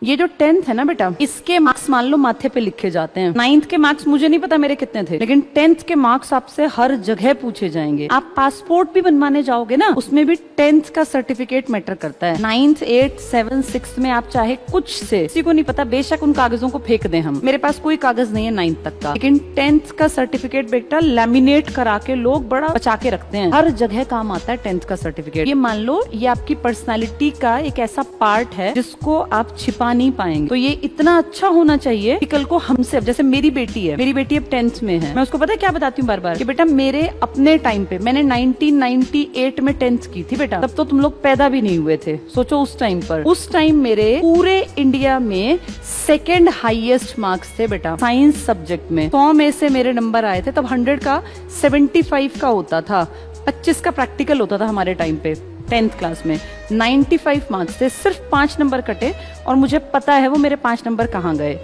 ये जो 10th है ना बेटा, इसके मार्क्स मान लो माथे पे लिखे जाते हैं। 9th के मार्क्स मुझे नहीं पता मेरे कितने थे, लेकिन 10th के मार्क्स आपसे हर जगह पूछे जाएंगे। आप पासपोर्ट भी बनवाने जाओगे ना, उसमें भी 10th का सर्टिफिकेट मैटर करता है। 9th 8th 7th 6th में आप चाहे कुछ से, किसी को नहीं पता, बेशक उन कागजों को फेंक दें हम, मेरे पास कोई कागज नहीं है 9th तक का, लेकिन 10th का सर्टिफिकेट बेटा लैमिनेट करा के लोग बड़ा बचा के रखते हैं। हर जगह काम आता है 10th का सर्टिफिकेट। ये मान लो ये आपकी पर्सनालिटी का एक ऐसा पार्ट है जिसको आप छिपा नहीं पाएंगे। तो ये इतना अच्छा होना चाहिए कि कल को हमसे, जैसे मेरी बेटी है, मेरी बेटी अब 10th में है, मैं उसको पता है क्या बताती हूँ बार बार कि बेटा मेरे अपने टाइम पे, मैंने 1998 में 10th की थी बेटा, तब तो तुम लोग पैदा भी नहीं हुए थे। सोचो उस टाइम पर, उस टाइम मेरे पूरे इंडिया में सेकेंड हाईएस्ट मार्क्स थे बेटा साइंस सब्जेक्ट में। 100 में से मेरे नंबर आए थे, तब 100 का 75 का होता था, 25 का प्रैक्टिकल होता था हमारे टाइम पे 10th क्लास में। 95 मार्क्स थे, सिर्फ 5 नंबर कटे, और मुझे पता है वो मेरे 5 नंबर कहाँ गए।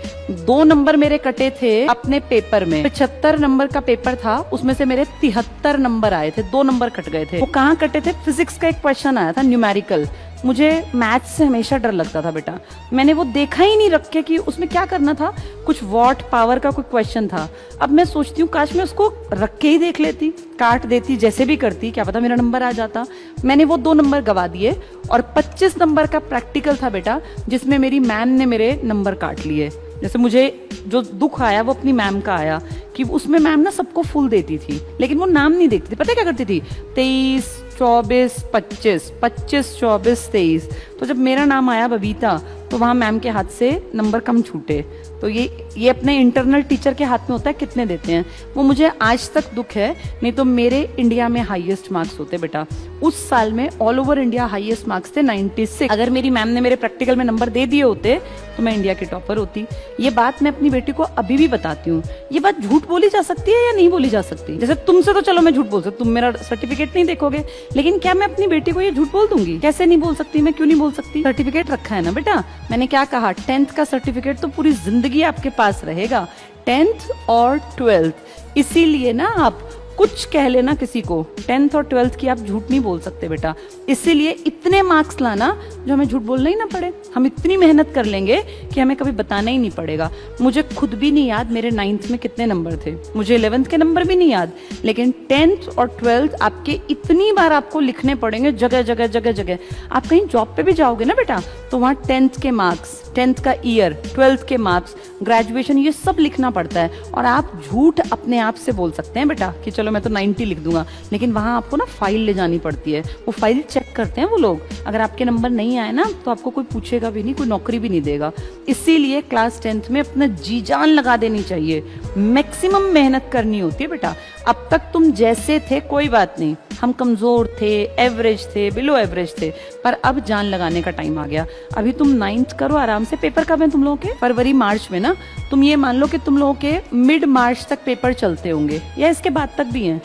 2 नंबर मेरे कटे थे अपने पेपर में, 75 नंबर का पेपर था, उसमें से मेरे 73 नंबर आए थे, 2 नंबर कट गए थे। वो कहाँ कटे थे? फिजिक्स का एक क्वेश्चन आया था न्यूमेरिकल, मुझे मैथ्स से हमेशा डर लगता था बेटा, मैंने वो देखा ही नहीं रख के कि उसमें क्या करना था, कुछ वॉट पावर का कोई क्वेश्चन था। अब मैं सोचती हूँ काश मैं उसको रख के ही देख लेती, काट देती, जैसे भी करती, क्या पता मेरा नंबर आ जाता। मैंने वो 2 नंबर गवा दिए, और 25 नंबर का प्रैक्टिकल था बेटा जिसमें मेरी मैम ने मेरे नंबर काट लिए। जैसे मुझे जो दुख आया वो अपनी मैम का आया कि उसमें मैम ना सबको फुल देती थी, लेकिन वो नाम नहीं देखती थी। पता है क्या करती थी? 23 24 25 25 24 23। तो जब मेरा नाम आया बबीता, तो वहां मैम के हाथ से नंबर कम छूटे। तो ये अपने इंटरनल टीचर के हाथ में होता है कितने देते हैं, वो मुझे आज तक दुख है। नहीं तो मेरे इंडिया में हाईएस्ट मार्क्स होते बेटा, उस साल में all over India highest marks थे 96। अगर मेरी मैम ने मेरे प्रैक्टिकल में नंबर दे दिए होते तो मैं इंडिया की टॉपर होती। ये बात मैं अपनी बेटी को अभी भी बताती हूँ। ये बात झूठ बोली जा सकती है या नहीं बोली जा सकती? जैसे तुमसे तो चलो मैं झूठ बोल सकती, तुम मेरा सर्टिफिकेट नहीं देखोगे, लेकिन क्या मैं अपनी बेटी को ये झूठ बोल दूंगी? कैसे नहीं बोल सकती मैं, क्यों नहीं बोल सकती? सर्टिफिकेट रखा है ना बेटा, मैंने क्या कहा, 10th का सर्टिफिकेट तो पूरी जिंदगी आपके पास रहेगा, 10th और 12th। इसीलिए ना आप कुछ कह लेना किसी को, 10th और 12th की आप झूठ नहीं बोल सकते बेटा। इसीलिए इतने मार्क्स लाना जो हमें झूठ बोलना ही ना पड़े। हम इतनी मेहनत कर लेंगे कि हमें कभी बताना ही नहीं पड़ेगा। मुझे खुद भी नहीं याद मेरे 9th में कितने नंबर थे, मुझे 11th के नंबर भी नहीं याद, लेकिन 10th और 12th आपके इतनी बार आपको लिखने पड़ेंगे, जगह जगह जगह जगह। आप कहीं जॉब पे भी जाओगे ना बेटा, तो वहाँ 10th के मार्क्स, 10th का ईयर, 12th के मार्क्स, ग्रेजुएशन, ये सब लिखना पड़ता है। और आप झूठ अपने आप से बोल सकते हैं बेटा कि चलो मैं तो 90 लिख दूंगा, लेकिन वहां आपको ना फाइल ले जानी पड़ती है, वो फाइल चेक करते हैं वो लोग। अगर आपके नंबर नहीं आए ना तो आपको कोई पूछेगा भी नहीं, कोई नौकरी भी नहीं देगा। इसीलिए क्लास 10th में अपना जी जान लगा देनी चाहिए, मैक्सिमम मेहनत करनी होती है बेटा। अब तक तुम जैसे थे कोई बात नहीं, हम कमजोर थे, एवरेज थे, बिलो एवरेज थे, पर अब जान लगाने का टाइम आ गया। अभी तुम 9th करो आराम से। पेपर कब है तुम लोगों के? फरवरी मार्च में ना। तुम ये मान लो कि तुम लोगों के मिड मार्च तक पेपर चलते होंगे, या इसके बाद तक भी हैं?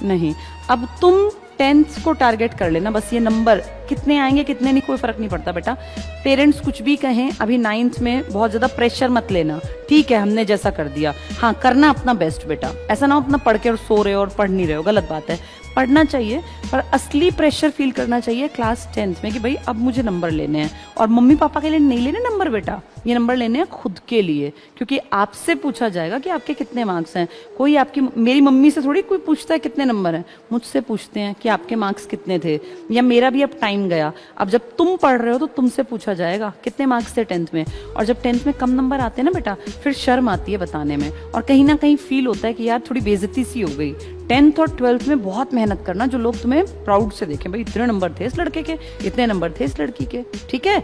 नहीं। अब तुम 10th को टारगेट कर लेना बस। ये नंबर कितने आएंगे कितने नहीं कोई फर्क नहीं पड़ता बेटा। पेरेंट्स कुछ भी कहें, अभी 9th में बहुत ज्यादा प्रेशर मत लेना, ठीक है हमने जैसा कर दिया। हाँ, करना अपना बेस्ट बेटा, ऐसा ना हो अपना पढ़ के और सो रहे हो और पढ़ नहीं रहे हो, गलत बात है। पढ़ना चाहिए, पर असली प्रेशर फील करना चाहिए क्लास 10th में कि भाई अब मुझे नंबर लेने हैं। और मम्मी पापा के लिए नहीं लेने नंबर बेटा, ये नंबर लेने हैं खुद के लिए, क्योंकि आपसे पूछा जाएगा कि आपके कितने मार्क्स हैं। कोई आपकी, मेरी मम्मी से थोड़ी कोई पूछता है कितने नंबर हैं, मुझसे पूछते हैं कि आपके मार्क्स कितने थे। या मेरा भी अब टाइम गया, अब जब तुम पढ़ रहे हो तो तुमसे पूछा जाएगा कितने मार्क्स थे 10th में। और जब 10th में कम नंबर आते हैं ना बेटा, फिर शर्म आती है बताने में, और कहीं ना कहीं फील होता है कि यार थोड़ी बेइज्जती सी हो गई। 10th और 12th में बहुत मेहनत करना, जो लोग तुम्हें प्राउड से देखें, भाई इतने नंबर थे इस लड़के के, इतने नंबर थे इस लड़की के, ठीक है।